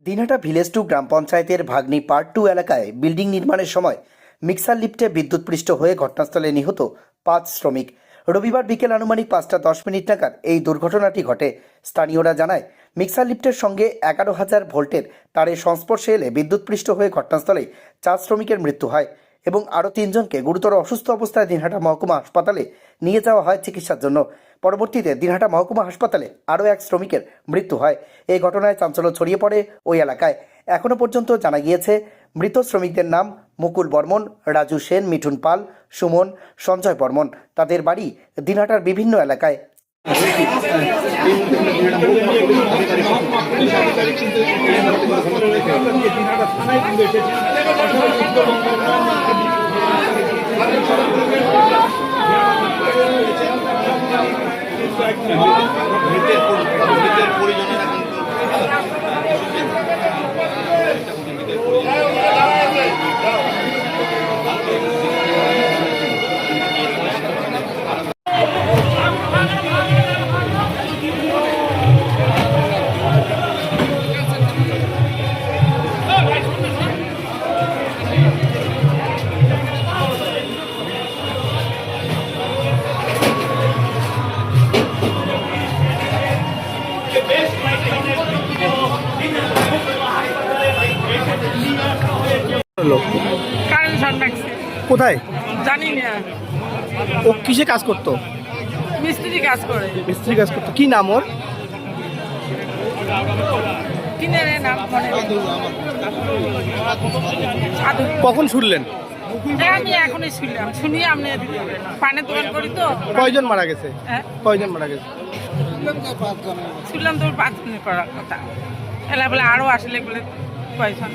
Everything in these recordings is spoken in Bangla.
দিনহাটা ভিলেজ 2 গ্রাম পঞ্চায়েতের ভাগ্নি পার্ট 2 এলাকায় বিল্ডিং নির্মাণের সময় মিক্সার লিফটে বিদ্যুৎপৃষ্ট হয়ে ঘটনাস্থলে নিহত 5 শ্রমিক। রবিবার বিকেল আনুমানিক 5:10 নাগাদ এই দুর্ঘটনাটি ঘটে। স্থানীয়রা জানায়, মিক্সার লিফটের সঙ্গে 11,000 ভোল্টের তারের সংস্পর্শে এলে বিদ্যুৎপৃষ্ট হয়ে ঘটনাস্থলে 4 শ্রমিকের মৃত্যু হয় এবং আরও 3 জনকে গুরুতর অসুস্থ অবস্থায় দিনহাটা মহকুমা হাসপাতালে নিয়ে যাওয়া হয় চিকিৎসার জন্য। পরবর্তীতে দিনহাটা মহকুমা হাসপাতালে আরও 1 শ্রমিকের মৃত্যু হয়। এই ঘটনায় চাঞ্চল্য ছড়িয়ে পড়ে ওই এলাকায়। এখনও পর্যন্ত জানা গিয়েছে, মৃত শ্রমিকদের নাম মুকুল বর্মন, রাজু সেন, মিঠুন পাল, সুমন, সঞ্জয় বর্মন। তাদের বাড়ি দিনহাটার বিভিন্ন এলাকায়। কারেন্ট শর্ট লাগছে। কোথায় জানি না। ও কিসে কাজ করতো? মিস্ত্রি কাজ করে। মিস্ত্রি কাজ করতো। কি নাম ওর? কিনে নাম মনে নেই। সাধু। কখন শুনলেন? আমি এখনই শুনলাম, শুনি আপনি পানের দোকান করি তো। কয়জন মারা গেছে? হ্যাঁ, কয়জন মারা গেছে? শুনলাম তোর 5 মিনিট করার কথা। এলা বলে আরো আসলে বলে কয়জন।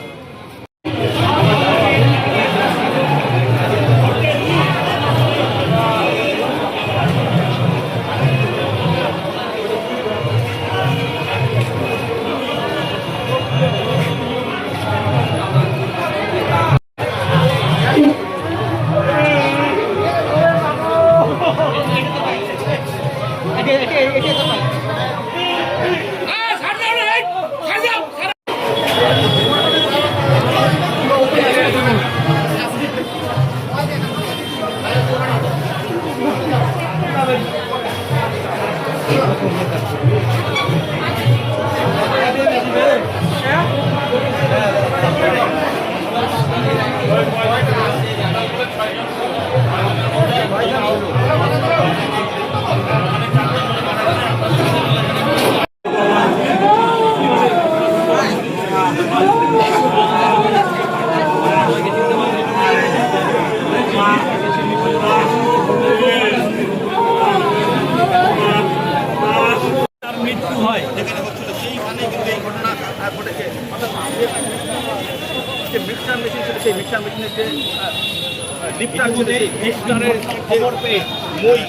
মৃত্যু হয় যেখানে হচ্ছিল সেইখানে কিন্তু এই ঘটনা ঘটেছে। যে মিক্সার মেশিন ছিল, সেই মিক্সার মেশিনের যে লিফটার ছিল, সেই লিফটারের খবর পেয়ে মই